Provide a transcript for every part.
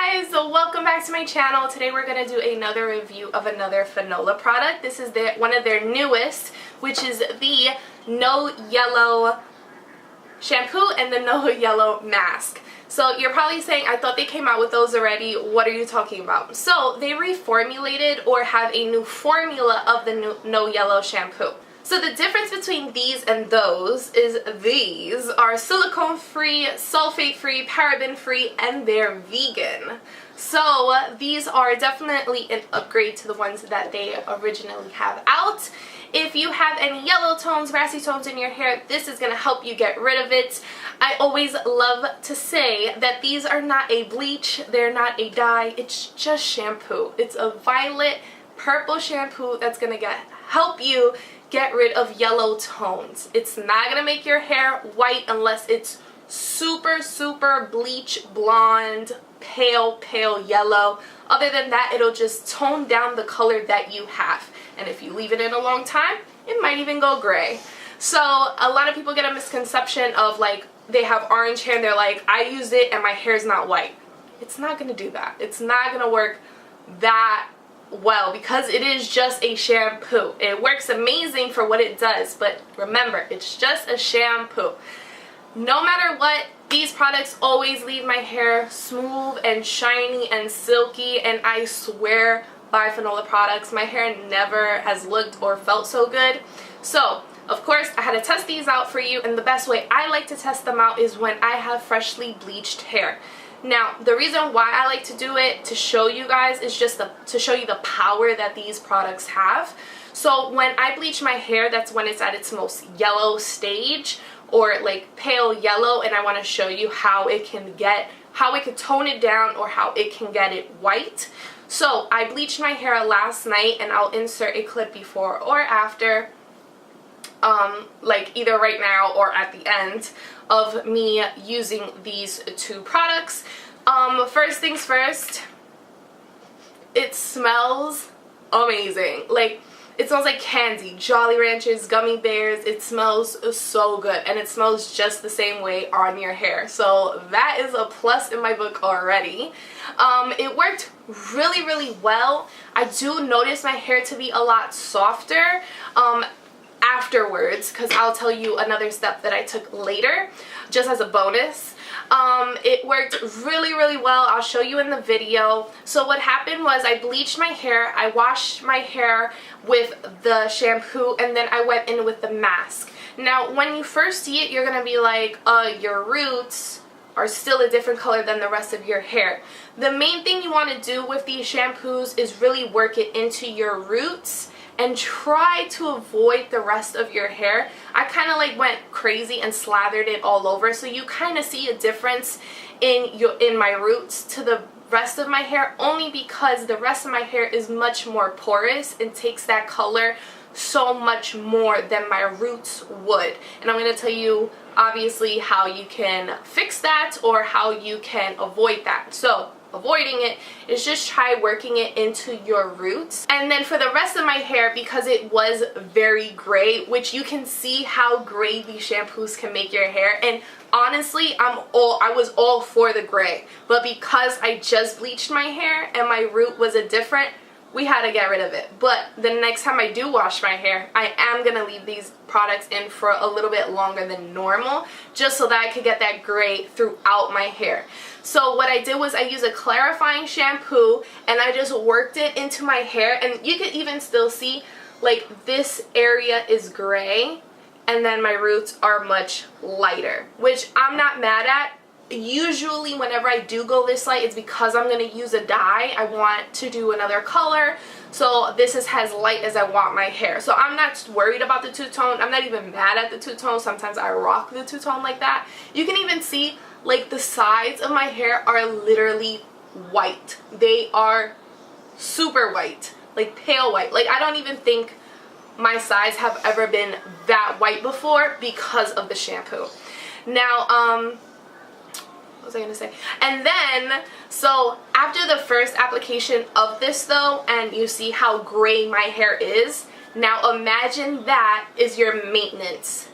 Hey guys, welcome back to my channel. Today we're going to do another review of another Fanola product. This is one of their newest, which is the No Yellow shampoo and the No Yellow mask. So you're probably saying, I thought they came out with those already. What are you talking about? So they reformulated or have a new formula of the No Yellow shampoo. So the difference between these and those is these are silicone free, sulfate free, paraben free, and they're vegan. So these are definitely an upgrade to the ones that they originally have out. If you have any yellow tones, brassy tones in your hair, this is going to help you get rid of it. I always love to say that these are not a bleach, they're not a dye, it's just shampoo. It's a violet purple shampoo that's going to help you get rid of yellow tones. It's not going to make your hair white unless it's super bleach blonde, pale yellow. Other than that, it'll just tone down the color that you have. And if you leave it in a long time, it might even go gray. So a lot of people get a misconception of like they have orange hair and they're like, I used it and my hair's not white. It's not going to do that. It's not going to work that well because it is just a shampoo. It works amazing for what it does, but remember, it's just a shampoo. No matter what, these products always leave my hair smooth and shiny and silky, and I swear by Fanola products, my hair never has looked or felt so good. So of course I had to test these out for you, and the best way I like to test them out is when I have freshly bleached hair. Now, the reason why I like to do it to show you guys is just to show you the power that these products have. So when I bleach my hair, that's when it's at its most yellow stage, or like pale yellow, and I want to show you how it can tone it down or how it can get it white. So I bleached my hair last night, and I'll insert a clip before or after, like either right now or at the end of me using these two products. First things first, it smells amazing. Like, it smells like candy, Jolly Ranchers, gummy bears. It smells so good, and it smells just the same way on your hair. So that is a plus in my book already. It worked really well. I do notice my hair to be a lot softer afterwards, because I'll tell you another step that I took later just as a bonus. It worked really well. I'll show you in the video. So what happened was I bleached my hair, I washed my hair with the shampoo, and then I went in with the mask. Now when you first see it, you're gonna be like, your roots are still a different color than the rest of your hair. The main thing you want to do with these shampoos is really work it into your roots and try to avoid the rest of your hair. I kind of like went crazy and slathered it all over, so you kind of see a difference in my roots to the rest of my hair, only because the rest of my hair is much more porous and takes that color so much more than my roots would. And I'm going to tell you obviously how you can fix that or how you can avoid that. So avoiding it is just try working it into your roots. And then for the rest of my hair, because it was very gray, which you can see how gray these shampoos can make your hair, and honestly I was all for the gray, but because I just bleached my hair and my root was different, we had to get rid of it. But the next time I do wash my hair, I am going to leave these products in for a little bit longer than normal, just so that I could get that gray throughout my hair. So what I did was I used a clarifying shampoo, and I just worked it into my hair, and you can even still see like this area is gray, and then my roots are much lighter, which I'm not mad at. Usually whenever I do go this light, it's because I'm going to use a dye. I want to do another color, so this is as light as I want my hair. So I'm not worried about the two-tone. I'm not even mad at the two-tone. Sometimes I rock the two-tone like that. You can even see like the sides of my hair are literally white. They are super white, like pale white. Like I don't even think my sides have ever been that white before because of the shampoo. Now, what was I gonna say? And then, so after the first application of this though, and you see how gray my hair is, now imagine that is your maintenance.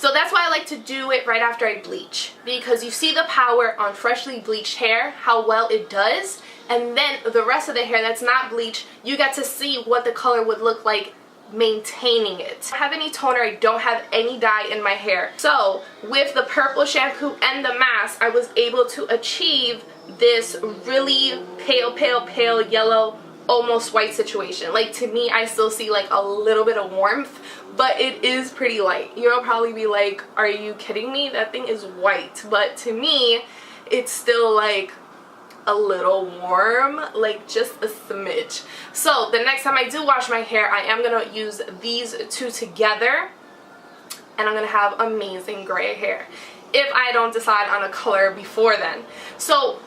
So that's why I like to do it right after I bleach, because you see the power on freshly bleached hair, how well it does, and then the rest of the hair that's not bleached, you get to see what the color would look like maintaining it. I don't have any toner, I don't have any dye in my hair. So with the purple shampoo and the mask, I was able to achieve this really pale yellow, almost white situation. Like, to me, I still see like a little bit of warmth, but it is pretty light. You'll probably be like, are you kidding me? That thing is white. But to me, it's still like a little warm, like just a smidge. So the next time I do wash my hair, I am gonna use these two together, and I'm gonna have amazing gray hair if I don't decide on a color before then. So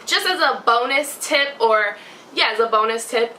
just as a bonus tip, or yeah, as a bonus tip,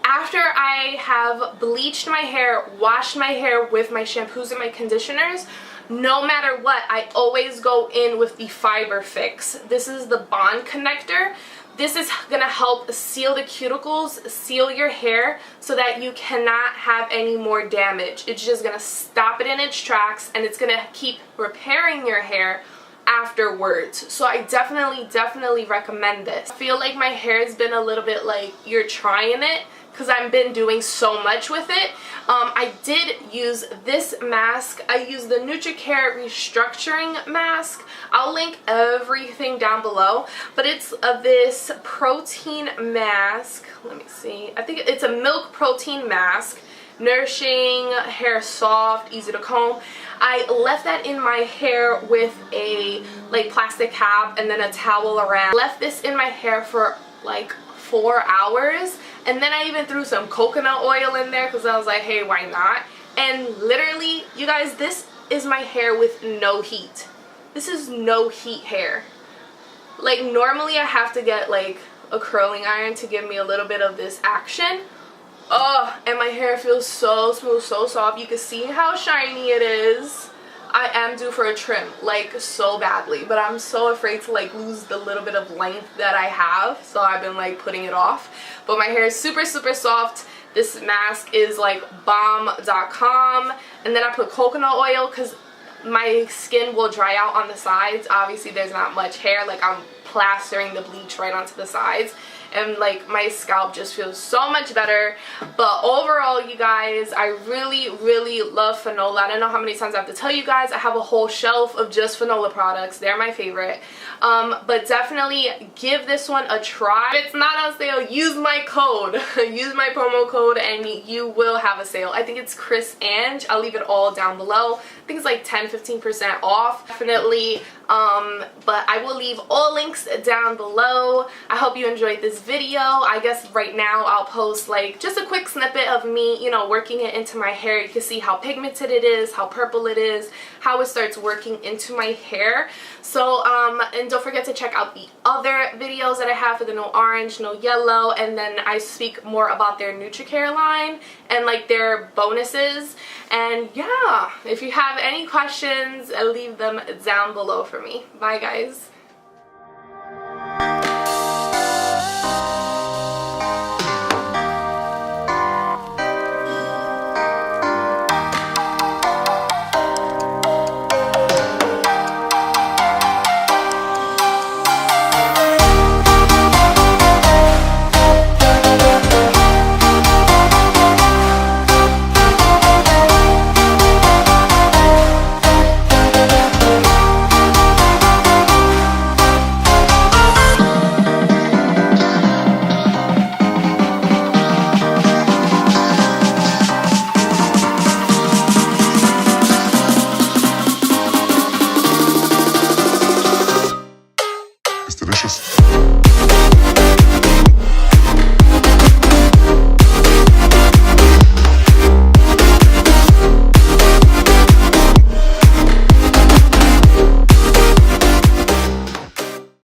after I have bleached my hair, washed my hair with my shampoos and my conditioners, no matter what, I always go in with the Fiber Fix. This is the bond connector. This is gonna help seal the cuticles, seal your hair, so that you cannot have any more damage. It's just gonna stop it in its tracks, and it's gonna keep repairing your hair afterwards. So I definitely recommend this. I feel like my hair has been a little bit like, you're trying it, because I've been doing so much with it. I did use this mask. I used the NutriCare Restructuring Mask. I'll link everything down below, but it's this protein mask. Let me see. I think it's a milk protein mask. Nourishing, hair soft, easy to comb. I left that in my hair with a like plastic cap and then a towel around. Left this in my hair for like 4 hours, and then I even threw some coconut oil in there because I was like, hey, why not? And literally, you guys, this is my hair with no heat. This is no heat hair. Like, normally I have to get like a curling iron to give me a little bit of this action. Oh, and my hair feels so smooth, so soft. You can see how shiny it is. I am due for a trim, like, so badly, but I'm so afraid to like lose the little bit of length that I have, so I've been like putting it off. But my hair is super soft. This mask is like bomb.com, and then I put coconut oil because my skin will dry out on the sides. Obviously there's not much hair, like I'm plastering the bleach right onto the sides, and like my scalp just feels so much better. But overall, you guys, I really love Fanola. I don't know how many times I have to tell you guys, I have a whole shelf of just Fanola products. They're my favorite. But definitely give this one a try. If it's not on sale, use my code. Use my promo code and you will have a sale. I think it's Chris Ange. I'll leave it all down below. I think it's like 10-15% off. Definitely. But I will leave all links down below. I hope you enjoyed this video. I guess right now I'll post like just a quick snippet of me, you know, working it into my hair. You can see how pigmented it is, how purple it is, how it starts working into my hair. So and don't forget to check out the other videos that I have for the no orange, no yellow, and then I speak more about their NutriCare line and like their bonuses. And yeah, if you have any questions, leave them down below for me. Bye guys. It's delicious.